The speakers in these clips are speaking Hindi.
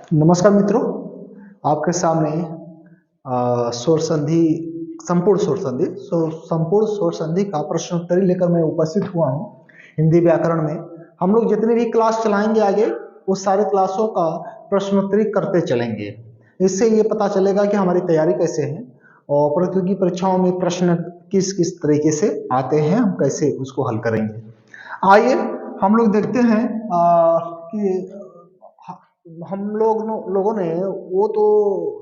नमस्कार मित्रों, आपके सामने स्वर संधि संपूर्ण स्वर संधि संपूर्ण स्वर संधि का प्रश्नोत्तरी लेकर मैं उपस्थित हुआ हूँ हिंदी व्याकरण में। हम लोग जितने भी क्लास चलाएंगे आगे वो सारे क्लासों का प्रश्नोत्तरी करते चलेंगे। इससे ये पता चलेगा कि हमारी तैयारी कैसे है और प्रतियोगी परीक्षाओं में प्रश्न किस किस तरीके से आते हैं, हम कैसे उसको हल करेंगे। आइए हम लोग देखते हैं कि लोगों ने वो तो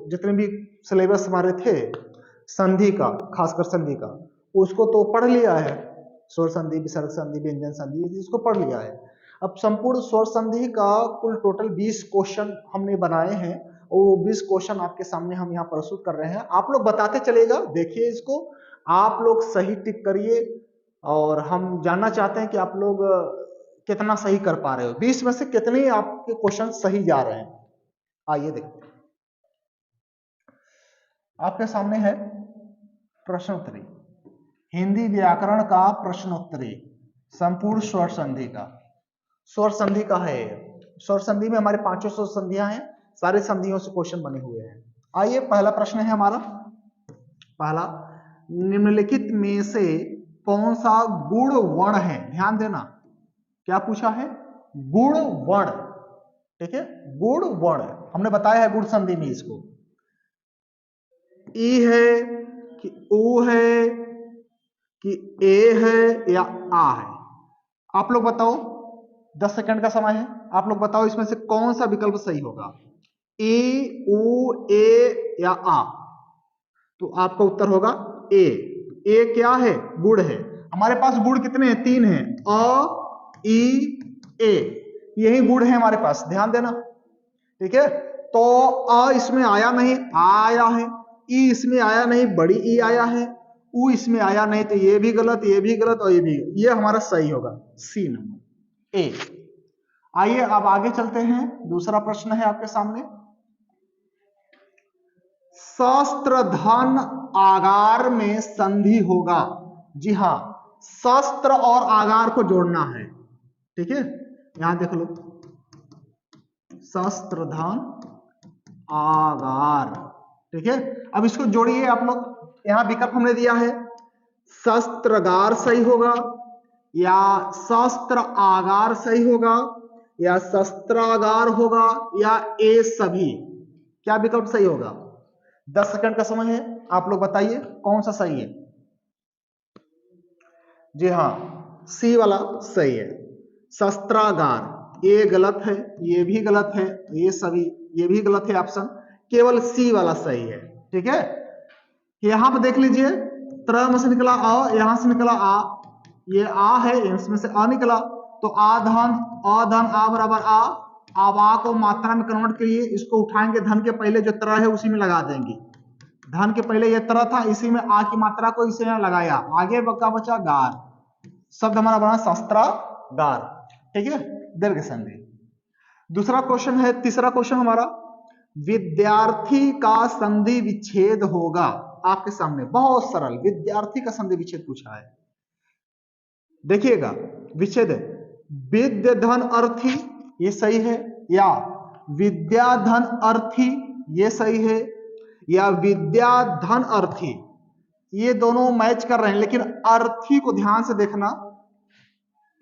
जितने भी सिलेबस हमारे थे संधि का, खासकर संधि का, उसको तो पढ़ लिया है। स्वर संधि, विसर्ग संधि, व्यंजन संधि, इसको पढ़ लिया है। अब संपूर्ण स्वर संधि का कुल टोटल 20 क्वेश्चन हमने बनाए हैं और वो 20 क्वेश्चन आपके सामने हम यहाँ प्रस्तुत कर रहे हैं। आप लोग बताते चलेगा, देखिए इसको, आप लोग सही टिक करिए और हम जानना चाहते हैं कि आप लोग कितना सही कर पा रहे हो, 20 में से कितने आपके क्वेश्चन सही जा रहे हैं। आइए देखते हैं। आपके सामने है प्रश्नोत्तरी, हिंदी व्याकरण का प्रश्नोत्तरी संपूर्ण स्वर संधि का। स्वर संधि का है। स्वर संधि में हमारे 500 स्वर संधियां हैं, सारे संधियों से क्वेश्चन बने हुए हैं। आइए पहला प्रश्न है हमारा। पहला, निम्नलिखित में से कौन सा गुण वर्ण है? ध्यान देना, क्या पूछा है? गुण वर्ण। ठीक है, गुण वर्ण हमने बताया है गुण संधि में इसको। ई है कि ओ है कि ए है या आ है? आप लोग बताओ, 10 सेकंड का समय है। आप लोग बताओ इसमें से कौन सा विकल्प सही होगा, ई, ओ, ए या आ? तो आपका उत्तर होगा ए। ए क्या है? गुण है। हमारे पास गुण कितने हैं? 3 हैं, अ, ई, ए। यही गुण है हमारे पास, ध्यान देना। ठीक है, तो अ इसमें आया नहीं, आया है। ई इसमें आया नहीं, बड़ी ई आया है। उ इसमें आया नहीं, तो ये भी गलत, ये भी गलत और ये भी। ये हमारा सही होगा, सी नंबर, ए। आइए अब आगे चलते हैं। दूसरा प्रश्न है आपके सामने। शस्त्र धन आगार में संधि होगा। जी हाँ, शस्त्र और आगार को जोड़ना है। ठीक है, यहां देख लो, शस्त्र धन आगार। ठीक है, अब इसको जोड़िए आप लोग। यहां विकल्प हमने दिया है, शस्त्रगार सही होगा या शस्त्र आगार सही होगा या शस्त्रागार होगा या ए सभी? क्या विकल्प सही होगा? 10 सेकंड का समय है, आप लोग बताइए कौन सा सही है। जी हाँ, सी वाला सही है, शस्त्रागार। ये गलत है, ये भी गलत है, ये सभी, ये भी गलत है ऑप्शन, केवल सी वाला सही है। ठीक है, यहां पर देख लीजिए, त्र में से निकला अ, यहां से निकला आ, ये आ है, इसमें से अ निकला, तो आ धन अ धन आ बराबर आ। अब आ को मात्रा में कन्वर्ट करिए, इसको उठाएंगे, धन के पहले जो त्र है उसी में लगा देंगे। धन के पहले ये त्र था, इसी में आ की मात्रा को इसे लगाया, आगे का बचा गार, शब्द हमारा बना शस्त्रागार। ठीक है, दीर्घ संधि। दूसरा क्वेश्चन है, तीसरा क्वेश्चन हमारा, विद्यार्थी का संधि विच्छेद होगा। आपके सामने बहुत सरल, विद्यार्थी का संधि विच्छेद पूछा है। देखिएगा, विच्छेद है विद्य धन अर्थी, ये सही है, या विद्या धन अर्थी, ये सही है, या विद्या धन अर्थी। ये दोनों मैच कर रहे हैं, लेकिन अर्थी को ध्यान से देखना।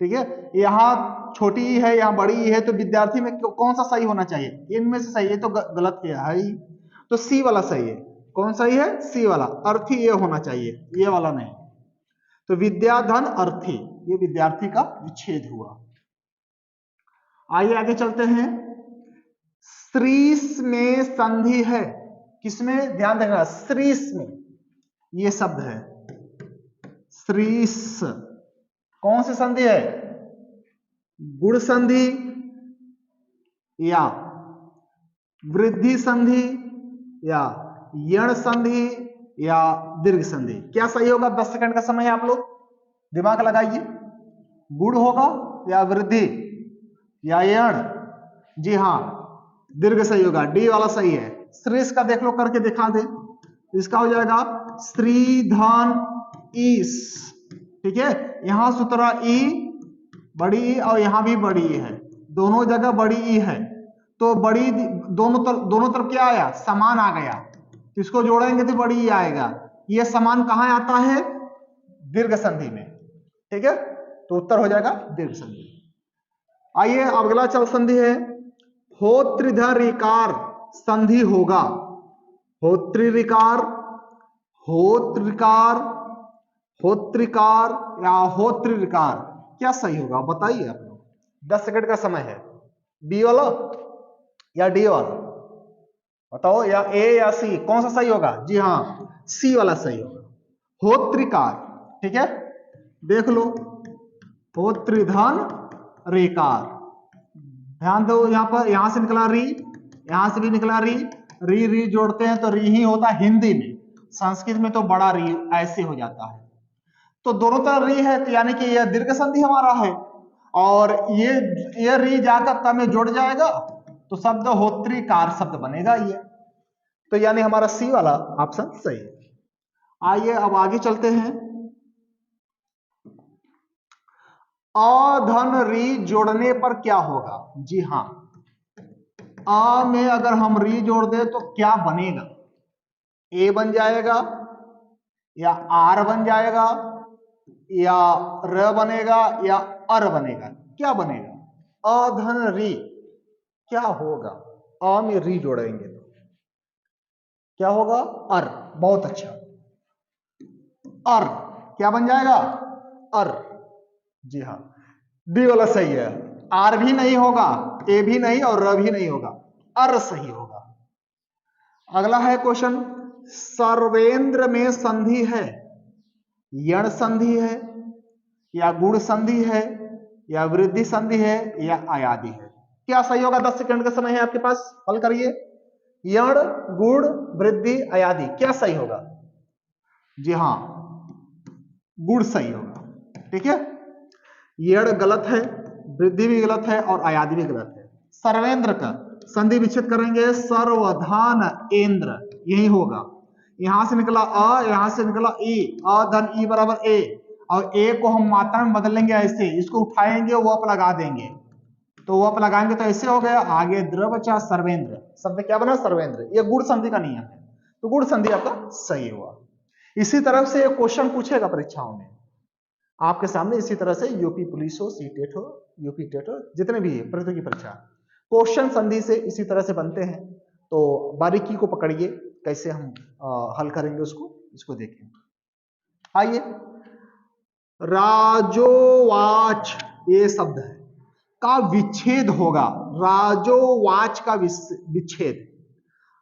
ठीक है, यहाँ छोटी ई है, यहाँ बड़ी ई है, तो विद्यार्थी में कौन सा सही होना चाहिए? इनमें से सही है तो गलत किया है, तो सी वाला सही है। कौन सही है? सी वाला, अर्थी ये होना चाहिए, ये वाला नहीं। तो विद्याधन अर्थी, ये विद्यार्थी का विच्छेद हुआ। आइए आगे चलते हैं। श्रीस में संधि है, किसमें? ध्यान देना, श्रीस में ये शब्द है, श्रीस। कौन सी संधि है? गुण संधि या वृद्धि संधि या यण संधि या दीर्घ संधि? क्या सही होगा? 10 सेकंड का समय है, आप लोग दिमाग लगाइए। गुण होगा या वृद्धि या यण? जी हाँ, दीर्घ सही होगा, डी वाला सही है। श्रीस का देख लो, करके दिखा दे, इसका हो जाएगा श्री धन ईस। ठीक है, यहां सूत्रा ई, बड़ी ई, और यहां भी बड़ी ई है, दोनों जगह बड़ी ई है, तो बड़ी दोनों तरफ क्या आया, समान आ गया, तो इसको जोड़ेंगे तो बड़ी आएगा। ये समान कहां आता है, दीर्घ संधि में, ठीक है, तो उत्तर हो जाएगा दीर्घ संधि। आइए अगला चल संधि है, होत्रिधरिकार संधि होगा, होत्रिकार, होत्रिकार, होत्रिकार या होत्रिकार, क्या सही होगा बताइए आप लोग। 10 सेकंड का समय है, बी वाला या डी वाला बताओ, या ए या सी, कौन सा सही होगा। जी हाँ, सी वाला सही होगा, होत्रिकार, ठीक है, देख लो, होत्रिधन रेकार, ध्यान दो, यहां पर यहां से निकला री, यहां से भी निकला री, री री जोड़ते हैं तो री ही होता है हिंदी में, संस्कृत में तो बड़ा री ऐसे हो जाता है, तो दोनों तरफ री है, तो यानी कि यह दीर्घ संधि हमारा है, और ये री जाकर क में जुड़ जाएगा तो शब्द होत्रिकार शब्द बनेगा ये, तो यानी हमारा सी वाला ऑप्शन सही है। आइए अब आगे चलते हैं, अधन री जोड़ने पर क्या होगा। जी हाँ, अ में अगर हम री जोड़ दें तो क्या बनेगा, ए बन जाएगा या आर बन जाएगा या र बनेगा या अर बनेगा, क्या बनेगा, अधन री क्या होगा, अ में री जोड़ेंगे तो क्या होगा, अर, बहुत अच्छा, अर क्या बन जाएगा, अर, जी हाँ, डी वाला सही है, आर भी नहीं होगा, ए भी नहीं और र भी नहीं होगा, अर सही होगा। अगला है क्वेश्चन, सर्वेंद्र में संधि है, यण संधि है या गुण संधि है या वृद्धि संधि है या अयादि है, क्या सही होगा। 10 सेकंड का समय है आपके पास, हल करिए, यण गुण वृद्धि अयादि क्या सही होगा। जी हाँ, गुण सही होगा, ठीक है, यण गलत है, वृद्धि भी गलत है और अयादि भी गलत है। सर्वेंद्र का संधि विच्छेद करेंगे, सर्वधान इंद्र, यही होगा, यहां से निकला अ, यहां से निकला ई, अधन ई बराबर ए, और ए को हम मात्रा में बदल लेंगे ऐसे, इसको उठाएंगे वप लगा देंगे, तो वप लगाएंगे तो ऐसे हो गया, आगे द्रवचा सर्वेंद्र, शब्द क्या बना, सर्वेंद्र, ये गुण संधि का नियम है, तो गुण संधि आपका सही हुआ। इसी तरह से क्वेश्चन पूछेगा परीक्षाओं में आपके सामने, इसी तरह से यूपी पुलिस हो, सीटेट हो, यूपी टेट हो, जितने भी है प्रतियोगी परीक्षा, क्वेश्चन संधि से इसी तरह से बनते हैं, तो बारीकी को पकड़िए, कैसे हम हल करेंगे उसको, इसको देखें। आइए, राजोवाच ये शब्द है का विच्छेद होगा, राजोवाच का विच्छेद,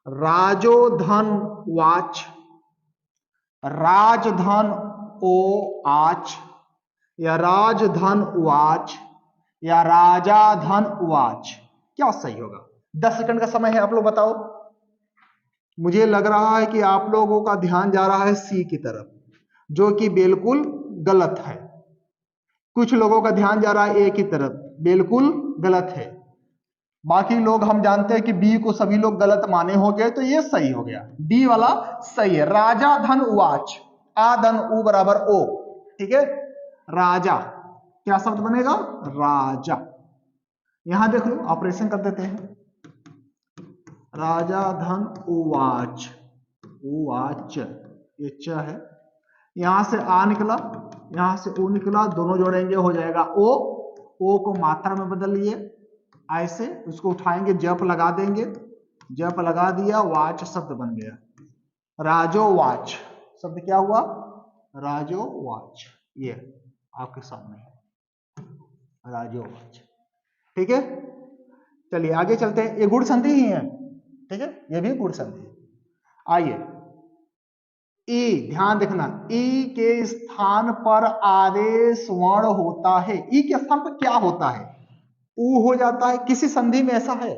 राजोधन वाच, राजधन ओ आच या राजधन उवाच या राजा धन उवाच, क्या सही होगा। 10 सेकंड का समय है, आप लोग बताओ। मुझे लग रहा है कि आप लोगों का ध्यान जा रहा है सी की तरफ, जो कि बिल्कुल गलत है, कुछ लोगों का ध्यान जा रहा है ए की तरफ, बिल्कुल गलत है, बाकी लोग हम जानते हैं कि बी को सभी लोग गलत माने हो गए, तो ये सही हो गया, डी वाला सही है, राजा धन उवाच, आ धन उ बराबर ओ, ठीक है, राजा क्या शब्द बनेगा, राजा, यहां देख लो ऑपरेशन कर देते हैं, राजा धन उवाच, उवाच ये च है, यहां से आ निकला, यहां से उ निकला, दोनों जोड़ेंगे हो जाएगा ओ को मात्रा में बदल लिए ऐसे, उसको उठाएंगे जप लगा देंगे, जप लगा दिया, वाच शब्द बन गया, राजो वाच शब्द क्या हुआ, राजो वाच, ये आपके सामने है, राजो वाच, ठीक है। चलिए आगे चलते हैं, ये गुण संधि ही है, ठीक है, ये भी गुण संधि है। आइए, ई ध्यान देखना, ई के स्थान पर आदेश वर्ण होता है, ई के स्थान पर क्या होता है, ऊ हो जाता है, किसी संधि में ऐसा है,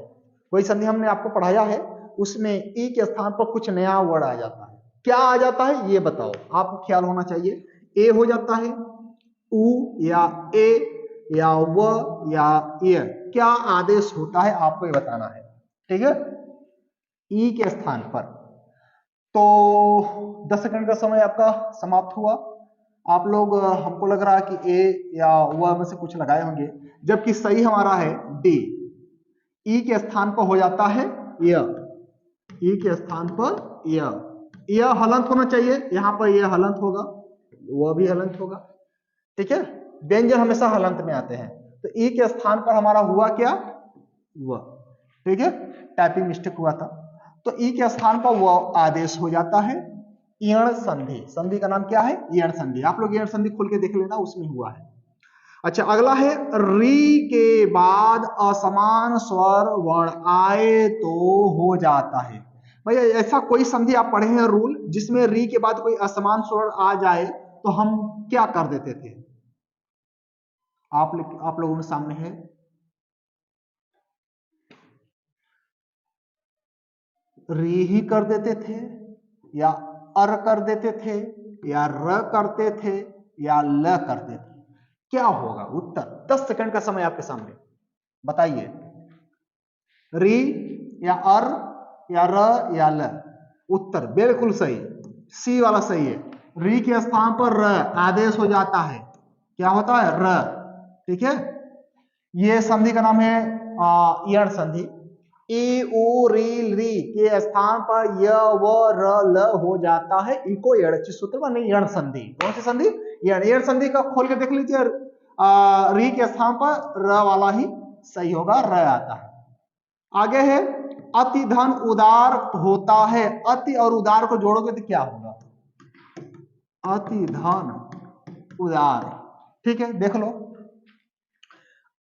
कोई संधि हमने आपको पढ़ाया है, उसमें ई के स्थान पर कुछ नया वर्ड आ जाता है, क्या आ जाता है ये बताओ, आपको ख्याल होना चाहिए, ए हो जाता है, ऊ या ए या व या ये, क्या आदेश होता है आपको ये बताना है, ठीक है, ई के स्थान पर। तो 10 सेकंड का समय आपका समाप्त हुआ, आप लोग हमको लग रहा है कि ए या व में से कुछ लगाए होंगे, जबकि सही हमारा है डी, ई के स्थान पर हो जाता है य, ई के स्थान पर य हलंत होना चाहिए, यहां पर यह हलंत होगा, वह भी हलंत होगा। ठीक है, व्यंजन हमेशा हलंत में आते हैं, तो ई के स्थान पर हमारा हुआ क्या, व। ठीक है, टाइपिंग मिस्टेक हुआ था, तो ई के स्थान पर व आदेश हो जाता है। इयण संधि, संधि का नाम क्या है, इयण संधि। आप लोग इयण संधि खोल के देख लेना, उसमें हुआ है। अच्छा, अगला है री के बाद असमान स्वर वर्ण आए तो हो जाता है। भैया ऐसा कोई संधि आप पढ़े हैं रूल जिसमें री के बाद कोई असमान स्वर आ जाए तो हम क्या कर देते थे? आप लोगों के सामने है, री ही कर देते थे, या अर कर देते थे, या र करते थे, या ल करते थे? क्या होगा उत्तर? 10 सेकंड का समय आपके सामने, बताइए। री या अर या र या ल? उत्तर बिल्कुल सही, सी वाला सही है। री के स्थान पर र आदेश हो जाता है, क्या होता है, र। ठीक है, ये संधि का नाम है इयण संधि। ई उ री री के स्थान पर य व र ल हो जाता है, इको यणचि सूत्र माने यण संधि। कौन सी संधि? यण संधि का खोल के देख लीजिए, री के स्थान पर र वाला ही सही होगा, र आता है। आगे है अति धन उदार होता है, अति और उदार को जोड़ोगे तो क्या होगा, अति धन उदार। ठीक है, देख लो,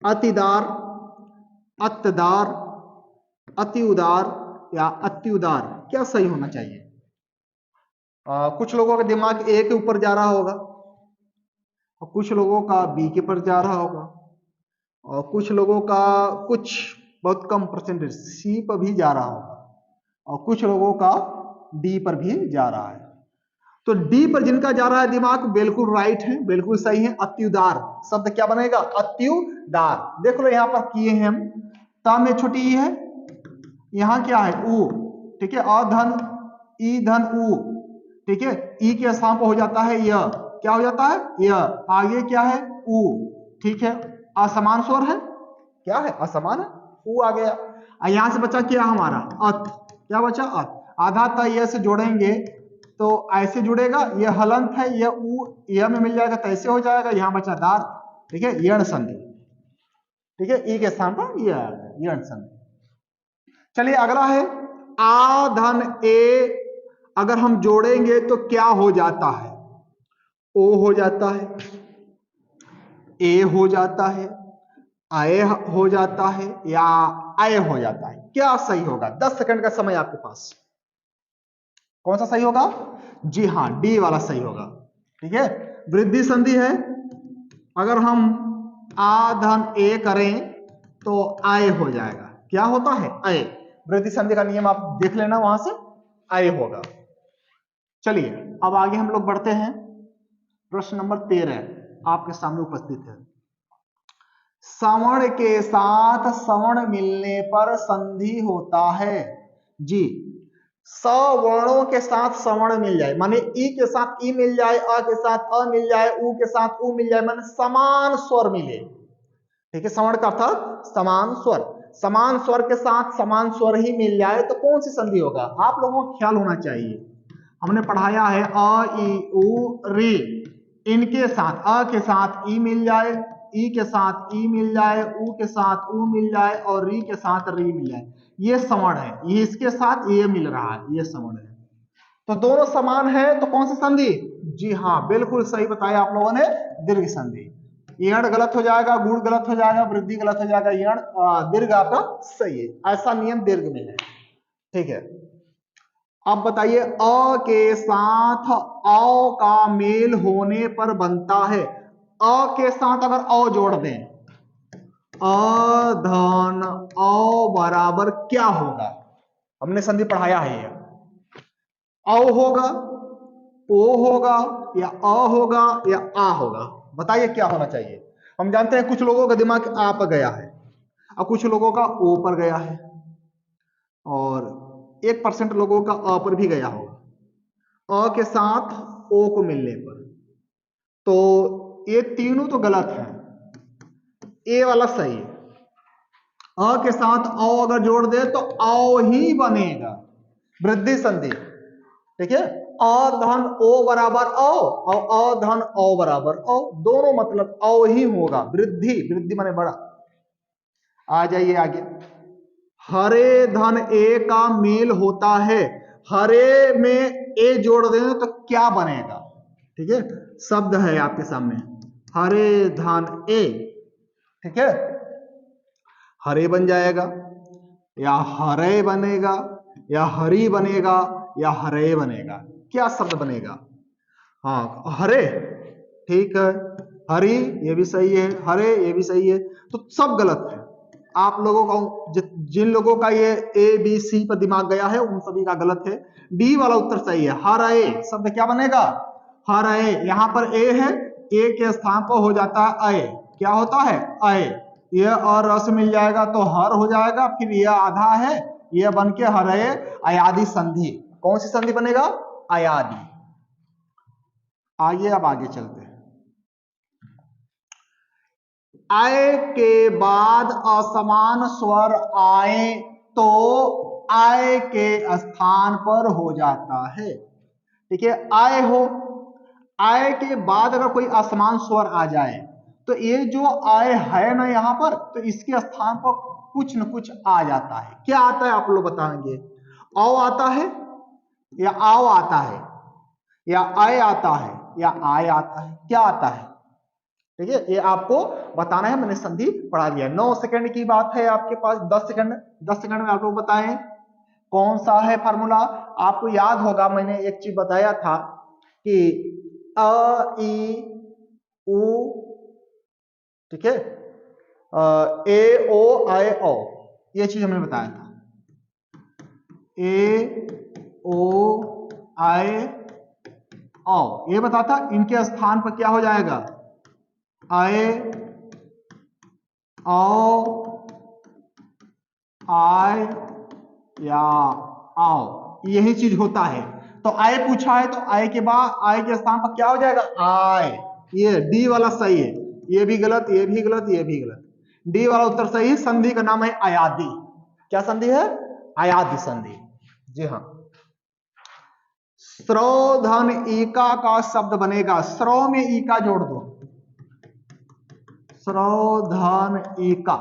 अतिदार, अत्यदार, अति उदार या अति उदार, क्या सही होना चाहिए? कुछ लोगों का दिमाग ए के ऊपर जा रहा होगा, और कुछ लोगों का बी के ऊपर जा रहा होगा, और कुछ लोगों का कुछ बहुत कम परसेंटेज सी पर भी जा रहा होगा, और कुछ लोगों का डी पर भी जा रहा है। तो डी पर जिनका जा रहा है दिमाग, बिल्कुल राइट है, बिल्कुल सही है, अत्युदार। शब्द क्या बनेगा, अत्युदार। देख लो यहां पर किए हैं हम, ता में छोटी ई है, यहां क्या है, उ। ठीक है, अधन ई धन उ। ठीक है, ई के स्थान पर हो जाता है य, क्या हो जाता है, य। आगे क्या है, उ। ठीक है, असमान स्वर है, क्या है, असमान है, उ आ गया। यहां से बचा क्या हमारा, अत। क्या बचा, अत। आधा त य से जोड़ेंगे तो ऐसे जुड़ेगा, ये हलंत है, ये उ यह में मिल जाएगा तो ऐसे हो जाएगा, यहां बचा दार। ठीक है, यण संधि। ठीक है, ई के स्थान पर ये आ गया, यण संधि। चलिए अगला है आ धन ए, अगर हम जोड़ेंगे तो क्या हो जाता है, ओ हो जाता है, ए हो जाता है, आए हो जाता है, या आय हो जाता है? क्या सही होगा? 10 सेकंड का समय आपके पास, कौन सा सही होगा? जी हाँ, डी वाला सही होगा। ठीक है, वृद्धि संधि है, अगर हम आ धन ए करें तो आय हो जाएगा, क्या होता है, आय। वृद्धि संधि का नियम आप देख लेना, वहां से आय होगा। चलिए अब आगे हम लोग बढ़ते हैं, प्रश्न नंबर 13 आपके सामने उपस्थित है। सवर्ण के साथ सवर्ण मिलने पर संधि होता है। जी, सवर्णों के साथ सवर्ण मिल जाए, माने ई के साथ ई मिल जाए, अ के साथ अ मिल जाए, उ के साथ उ मिल जाए, माने समान स्वर मिले। ठीक है, सवर्ण का अर्थ समान स्वर, समान स्वर के साथ समान स्वर ही मिल जाए तो कौन सी संधि होगा? आप लोगों को ख्याल होना चाहिए, हमने पढ़ाया है अ ई उ री, इनके साथ अ के साथ ई मिल जाए, ई के साथ ई मिल जाए, उ के साथ उ मिल जाए, और री के साथ री मिल जाए, ये सवर्ण है। ये इसके साथ ये मिल रहा है, ये सवर्ण है, तो दोनों समान है, तो कौन सी संधि? जी हाँ, बिल्कुल सही बताया आप लोगों ने, दीर्घ संधि। यण गलत हो जाएगा, गुण गलत हो जाएगा, वृद्धि गलत हो जाएगा, यण दीर्घ आपका सही है, ऐसा नियम दीर्घ में है। ठीक है, अब बताइए, अ के साथ औ का मेल होने पर बनता है, अ के साथ अगर औ जोड़ दें, अ धन औ बराबर क्या होगा? हमने संधि पढ़ाया है, ये औ होगा, ओ होगा, या अ होगा, या आ होगा? बताइए क्या होना चाहिए? हम जानते हैं कुछ लोगों का दिमाग आ पर गया है, और कुछ लोगों का ओ पर गया है, और 1% लोगों का अ पर भी गया होगा। अ के साथ ओ को मिलने पर, तो ये तीनों तो गलत है, ए वाला सही है। अ के साथ औ अगर जोड़ दे तो औ ही बनेगा, वृद्धि संधि। ठीक है, अ धन ओ बराबर औ और अ धन औ बराबर औ, दोनों मतलब औ ही होगा। वृद्धि, वृद्धि माने बड़ा। आ जाइए आगे, हरे धन ए का मेल होता है, हरे में ए जोड़ दें तो क्या बनेगा? ठीक है, शब्द है आपके सामने, हरे धन ए। ठीक है, हरे बन जाएगा या हरे बनेगा या हरी बनेगा या हरे बनेगा, क्या शब्द बनेगा? हाँ हरे, ठीक है, हरी ये भी सही है, हरे ये भी सही है, तो सब गलत है। आप लोगों का, जिन लोगों का ये ए बी सी पर दिमाग गया है उन सभी का गलत है। डी वाला उत्तर सही है, हरे शब्द क्या बनेगा? हरे। यहाँ पर ए है, ए के स्थान पर हो जाता है अय, क्या होता है? अय। ये और रस मिल जाएगा तो हर हो जाएगा, फिर यह आधा है, यह बन के हरे, अयादि संधि। कौन सी संधि बनेगा? अयादि। आइए अब आगे चलते हैं। आय के बाद असमान स्वर आए तो आय के स्थान पर हो जाता है। ठीक है, आय हो, आय के बाद अगर कोई असमान स्वर आ जाए तो ये जो आय है ना यहाँ पर, तो इसके स्थान पर कुछ न कुछ आ जाता है। क्या आता है आप लोग बताएंगे? औ आता है या आओ आता है या आय आता है या आय आता है, क्या आता है? ठीक है, ये आपको बताना है, मैंने संधि पढ़ा दिया। 9 सेकंड की बात है आपके पास, 10 सेकंड, 10 सेकंड में आप लोग बताएं कौन सा है फार्मूला। आपको याद होगा मैंने एक चीज बताया था कि अ ई उ, ठीक है, ए ओ आय ओ, ये चीज हमने बताया था। ए ओ आय ओ, ये बताता इनके स्थान पर क्या हो जाएगा? आय ओ आय या आओ, यही चीज होता है। तो आय पूछा है तो आय के बाद आय के स्थान पर क्या हो जाएगा? आय। ये डी वाला सही है, ये भी गलत, ये भी गलत, ये भी गलत। डी वाला उत्तर सही है। संधि का नाम है अयादि। क्या संधि है? अयादि संधि। जी हाँ। स्रो धन ईका का शब्द बनेगा, स्रो में ईका जोड़ दो, स्रो धन ईका।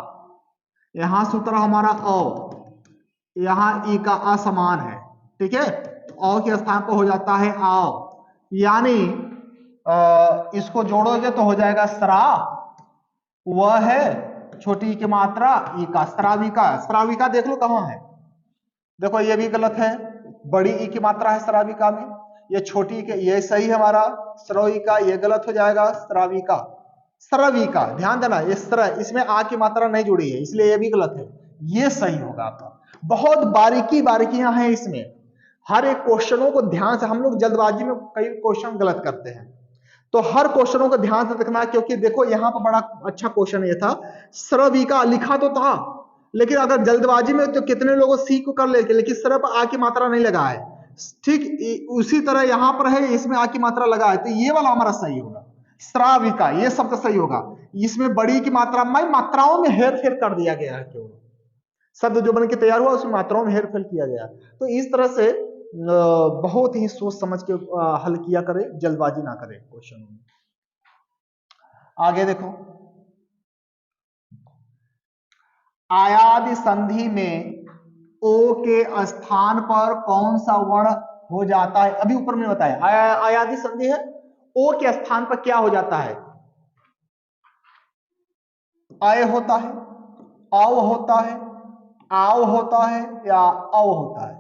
यहां सूत्र हमारा औ, यहां ई का असमान है। ठीक है, औ के स्थान पर हो जाता है आओ, यानी इसको जोड़ोगे तो हो जाएगा स्रा, वह है छोटी की मात्रा ई का, स्राविका। स्राविका देख लो कहां है, देखो ये भी गलत है, बड़ी ई की मात्रा है स्राविका में, ये छोटी के, ये सही है हमारा स्रोइका, ये गलत हो जाएगा स्राविका। स्रविका, ध्यान देना ये स्र, इसमें आ की मात्रा नहीं जुड़ी है, इसलिए ये भी गलत है, ये सही होगा आपका। बहुत बारीकियां हैं इसमें, हर एक क्वेश्चनों को ध्यान से, हम लोग जल्दबाजी में कई क्वेश्चन गलत करते हैं, तो हर क्वेश्चनों को ध्यान से देखना, क्योंकि देखो यहाँ पर बड़ा अच्छा क्वेश्चन ये था, स्रविका लिखा तो था, लेकिन अगर जल्दबाजी में तो कितने लोगों सी को कर लेते, लेकिन स्र पर आ की मात्रा नहीं लगा है। ठीक उसी तरह यहां पर है, इसमें आ की मात्रा लगा है, तो ये वाला हमारा सही होगा, श्राविका, ये शब्द सही होगा। इसमें बड़ी की मात्रा में, मात्राओं में हेर फेर कर दिया गया है, केवल शब्द जो बन के तैयार हुआ उसमें मात्राओं में हेर फेर किया गया। तो इस तरह से बहुत ही सोच समझ के हल किया करे, जल्दबाजी ना करे क्वेश्चन में। आगे देखो, आयादि संधि में ओ के स्थान पर कौन सा वर्ण हो जाता है? अभी ऊपर में बताया आयादि संधि है, ओ के स्थान पर क्या हो जाता है? अय होता है, औ होता है, आओ होता है या औ होता है?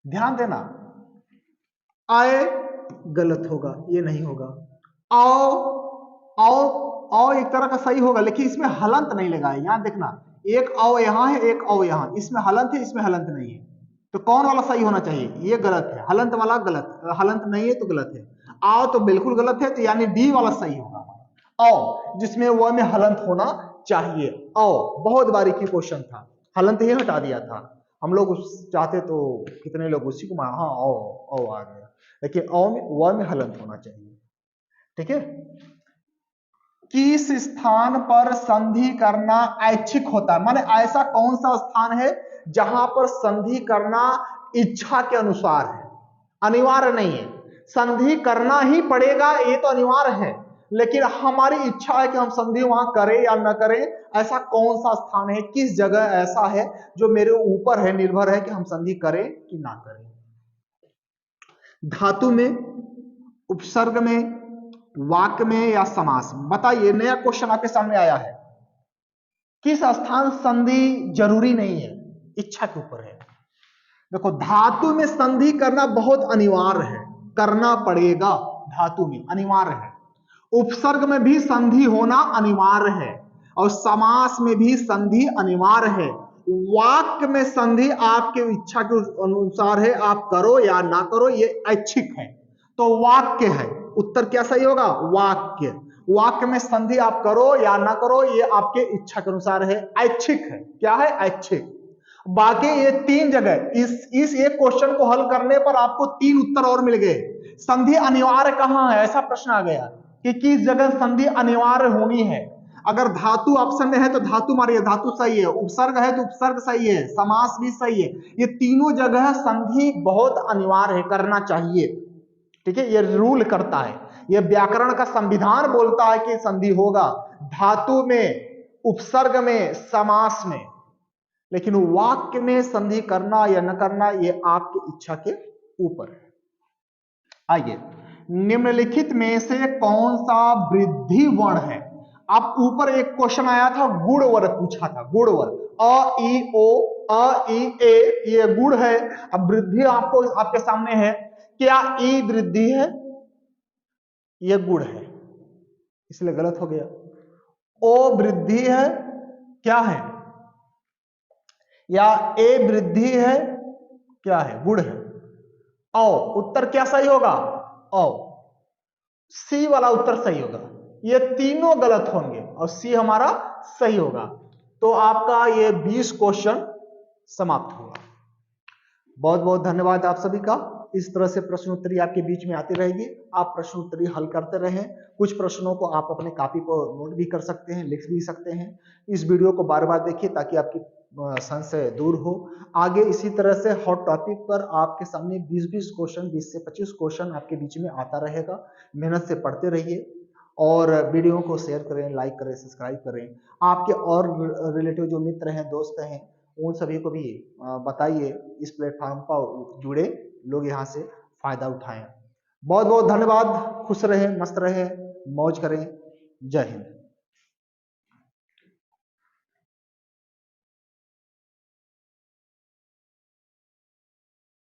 ध्यान देना, अय गलत होगा, ये नहीं होगा। औ एक तरह का सही होगा, लेकिन इसमें हलंत नहीं लगा है, यहां देखना, एक औ यहां है, एक औ यहां, इसमें हलंत है, इसमें हलंत नहीं है, तो कौन वाला सही होना चाहिए? ये गलत है, हलंत वाला गलत, हलंत नहीं है तो गलत है। आओ तो बिल्कुल गलत है, तो यानी डी वाला सही होगा। औ जिसमें व में हलंत होना चाहिए, औ बहुत बारीकी क्वेश्चन था, हलंत ही हटा दिया था हम लोग, चाहते तो कितने लोग उसी को हाँ औ आ गया, लेकिन औ में व में हलंत होना चाहिए। ठीक है, किस स्थान पर संधि करना ऐच्छिक होता है, माने ऐसा कौन सा स्थान है जहां पर संधि करना इच्छा के अनुसार है, अनिवार्य नहीं है। संधि करना ही पड़ेगा ये तो अनिवार्य है, लेकिन हमारी इच्छा है कि हम संधि वहां करें या न करें। ऐसा कौन सा स्थान है, किस जगह ऐसा है जो मेरे ऊपर है, निर्भर है कि हम संधि करें कि ना करें। धातु में, उपसर्ग में, वाक्य में या समास में? बताइए, नया क्वेश्चन आपके सामने आया है। किस स्थान संधि जरूरी नहीं है, इच्छा के ऊपर है। देखो, धातु में संधि करना बहुत अनिवार्य है, करना पड़ेगा, धातु में अनिवार्य है। उपसर्ग में भी संधि होना अनिवार्य है और समास में भी संधि अनिवार्य है। वाक्य में संधि आपके इच्छा के अनुसार है, आप करो या ना करो, ये ऐच्छिक है। तो वाक्य है, उत्तर क्या सही होगा? वाक्य। वाक्य में संधि आप करो या ना करो, ये आपके इच्छा के अनुसार है, ऐच्छिक है। क्या है? ऐच्छिक। बाकी ये तीन जगह, इस एक क्वेश्चन को हल करने पर आपको तीन उत्तर और मिल गए। संधि अनिवार्य कहां है, ऐसा प्रश्न आ गया कि किस जगह संधि अनिवार्य होनी है। अगर धातु ऑप्शन में है तो धातु मारिए, धातु सही है। उपसर्ग है तो उपसर्ग सही है, समास भी सही है। ये तीनों जगह संधि बहुत अनिवार्य है, करना चाहिए। ठीक है, ये रूल करता है, ये व्याकरण का संविधान बोलता है कि संधि होगा धातु में, उपसर्ग में, समास में। लेकिन वाक्य में संधि करना या न करना ये आपकी इच्छा के ऊपर है। आइए, निम्नलिखित में से कौन सा वृद्धि वर्ण है? अब ऊपर एक क्वेश्चन आया था, गुण वर्ण पूछा था, गुण वर्ण अ ई ओ, अ ई ए, ये गुण है। अब वृद्धि आपको आपके सामने है, क्या ई वृद्धि है? ये गुण है, इसलिए गलत हो गया। ओ वृद्धि है, क्या है? या ए वृद्धि है, क्या है? गुण है। औ, उत्तर क्या सही होगा? औ, सी वाला उत्तर सही होगा। ये तीनों गलत होंगे और सी हमारा सही होगा। तो आपका ये 20 क्वेश्चन समाप्त हुआ। बहुत बहुत धन्यवाद आप सभी का। इस तरह से प्रश्नोत्तरी आपके बीच में आती रहेगी, आप प्रश्नोत्तरी हल करते रहें। कुछ प्रश्नों को आप अपने कॉपी पर नोट भी कर सकते हैं, लिख भी सकते हैं। इस वीडियो को बार बार देखिए ताकि आपकी संशय दूर हो। आगे इसी तरह से हॉट टॉपिक पर आपके सामने 20-20 क्वेश्चन, 20 से 25 क्वेश्चन आपके बीच में आता रहेगा। मेहनत से पढ़ते रहिए और वीडियो को शेयर करें, लाइक करें, सब्सक्राइब करें। आपके और रिलेटिव जो मित्र हैं, दोस्त हैं, उन सभी को भी बताइए, इस प्लेटफॉर्म पर जुड़े, लोग यहाँ से फायदा उठाएं। बहुत बहुत धन्यवाद। खुश रहें, मस्त रहें, मौज करें। जय हिंद।